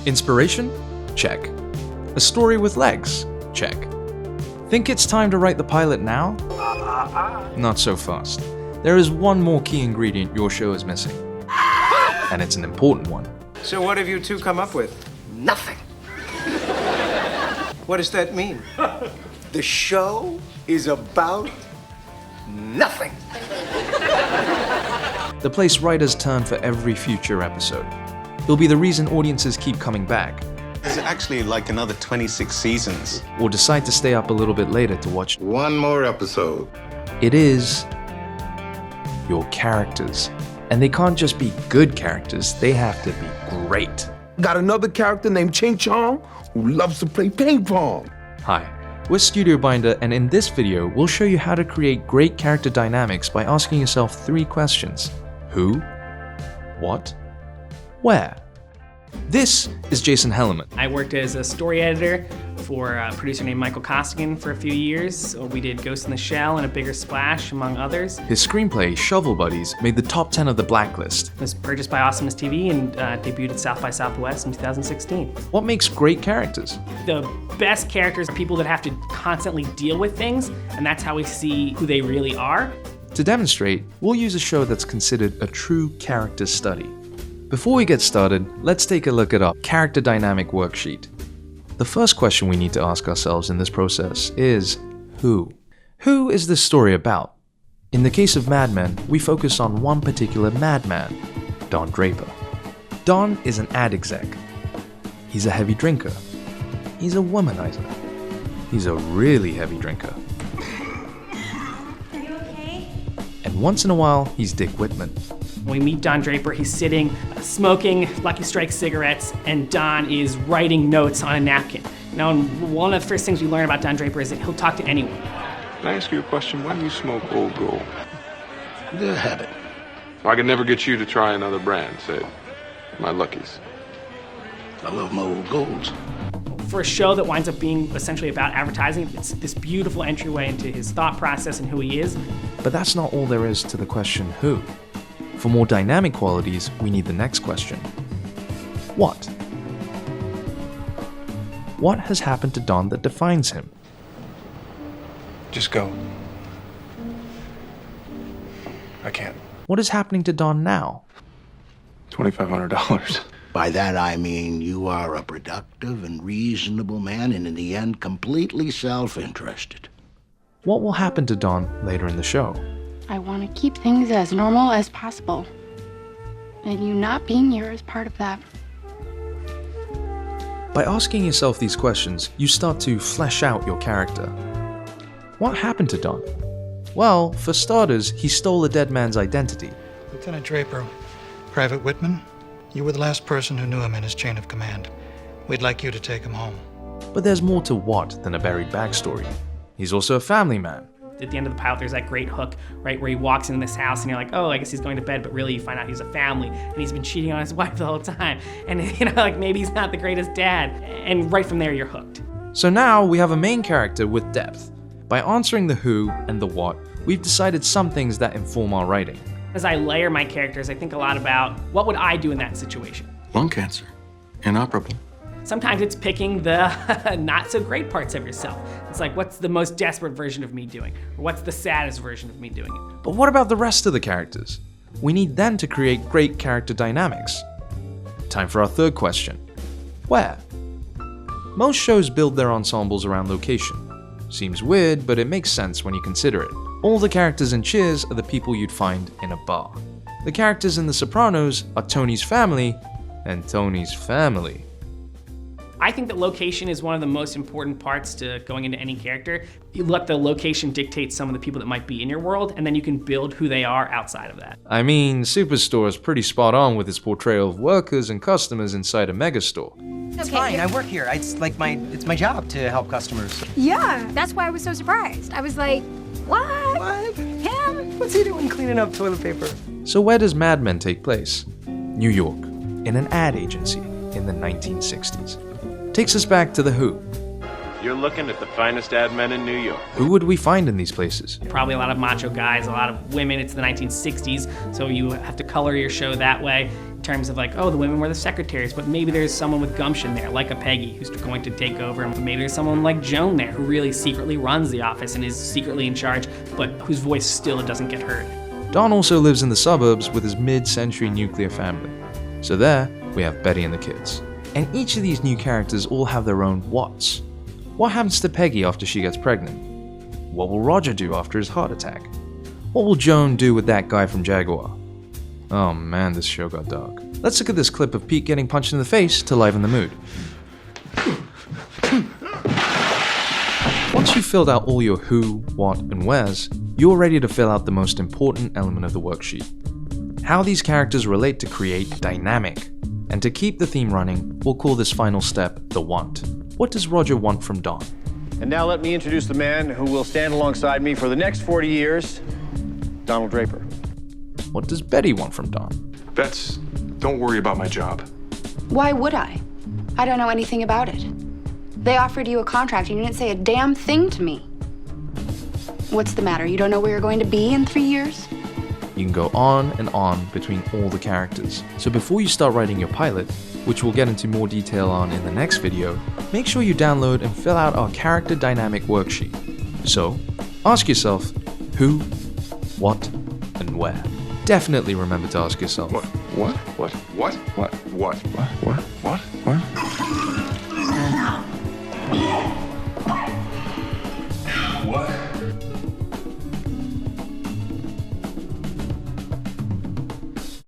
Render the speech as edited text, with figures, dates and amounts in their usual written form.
Inspiration? Check. A story with legs? Check. Think it's time to write the pilot now? Not so fast. There is one more key ingredient your show is missing. And it's an important one. So what have you two come up with? Nothing. What does that mean? The show is about nothing. The place writers turn for every future episode. It'll be the reason audiences keep coming back, There's actually like another 26 seasons. or decide to stay up a little bit later to watch. One more episode. It is your characters. And they can't just be good characters, they have to be great. Got another character named Ching Chong who loves to play ping pong. Hi, we're Studio Binder, and in this video, we'll show you how to create great character dynamics by asking yourself 3 questions. Who? What? Where? This is Jason Hellerman. I worked as a story editor for a producer named Michael Costigan for a few years. We did Ghost in the Shell and A Bigger Splash, among others. His screenplay, Shovel Buddies, made the top 10 of the Blacklist. It was purchased by Awesomeness TV and debuted at South by Southwest in 2016. What makes great characters? The best characters are people that have to constantly deal with things, and that's how we see who they really are. To demonstrate, we'll use a show that's considered a true character study. Before we get started, let's take a look at our character dynamic worksheet. The first question we need to ask ourselves in this process is, who? Who is this story about? In the case of Mad Men, we focus on one particular madman, Don Draper. Don is an ad exec. He's a heavy drinker. He's a womanizer. He's a really heavy drinker. Are you okay? And once in a while, he's Dick Whitman. When we meet Don Draper, he's sitting smoking Lucky Strike cigarettes, and Don is writing notes on a napkin. Now, one of the first things we learn about Don Draper is that he'll talk to anyone. Can I ask you a question? Why do you smoke Old Gold? The habit. I could never get you to try another brand, say, my Luckies. I love my old golds. For a show that winds up being essentially about advertising, it's this beautiful entryway into his thought process and who he is. But that's not all there is to the question who. For more dynamic qualities, we need the next question. What? What has happened to Don that defines him? Just go. I can't. What is happening to Don now? $2,500. By that I mean you are a productive and reasonable man, and in the end, completely self-interested. What will happen to Don later in the show? I want to keep things as normal as possible. And you not being here is part of that. By asking yourself these questions, you start to flesh out your character. What happened to Don? Well, for starters, he stole a dead man's identity. Lieutenant Draper, Private Whitman, you were the last person who knew him in his chain of command. We'd like you to take him home. But there's more to Watt than a buried backstory. He's also a family man. At the end of the pilot, there's that great hook, right, where he walks into this house and you're like, oh, I guess he's going to bed, but really you find out he's a family and he's been cheating on his wife the whole time. And, like maybe he's not the greatest dad. And right from there, you're hooked. So now we have a main character with depth. By answering the who and the what, we've decided some things that inform our writing. As I layer my characters, I think a lot about what would I do in that situation. Lung cancer. Inoperable. Sometimes it's picking the not so great parts of yourself. It's like, what's the most desperate version of me doing? Or what's the saddest version of me doing it? But what about the rest of the characters? We need them to create great character dynamics. Time for our third question. Where? Most shows build their ensembles around location. Seems weird, but it makes sense when you consider it. All the characters in Cheers are the people you'd find in a bar. The characters in The Sopranos are Tony's family and Tony's family. I think that location is one of the most important parts to going into any character. You let the location dictate some of the people that might be in your world, and then you can build who they are outside of that. I mean, Superstore is pretty spot on with its portrayal of workers and customers inside a megastore. It's fine, I work here. It's my job to help customers. Yeah, that's why I was so surprised. I was like, what? What? Him? What's he doing cleaning up toilet paper? So where does Mad Men take place? New York, in an ad agency in the 1960s. Takes us back to the Who. You're looking at the finest ad men in New York. Who would we find in these places? Probably a lot of macho guys, a lot of women. It's the 1960s, so you have to color your show that way. terms of like, oh, the women were the secretaries, but maybe there's someone with gumption there, like a Peggy, who's going to take over, and maybe there's someone like Joan there, who really secretly runs the office and is secretly in charge, but whose voice still doesn't get heard. Don also lives in the suburbs with his mid-century nuclear family. So there, we have Betty and the kids. And each of these new characters all have their own whats. What happens to Peggy after she gets pregnant? What will Roger do after his heart attack? What will Joan do with that guy from Jaguar? Oh man, this show got dark. Let's look at this clip of Pete getting punched in the face to liven the mood. Once you've filled out all your who, what, and wheres, you're ready to fill out the most important element of the worksheet. How these characters relate to create dynamic. And to keep the theme running, we'll call this final step the want. What does Roger want from Don? And now let me introduce the man who will stand alongside me for the next 40 years, Donald Draper. What does Betty want from Don? Bets, don't worry about my job. Why would I? I don't know anything about it. They offered you a contract and you didn't say a damn thing to me. What's the matter? You don't know where you're going to be in 3 years? You can go on and on between all the characters. So before you start writing your pilot, which we'll get into more detail on in the next video, make sure you download and fill out our character dynamic worksheet. So, ask yourself who, what, and where. Definitely remember to ask yourself, What?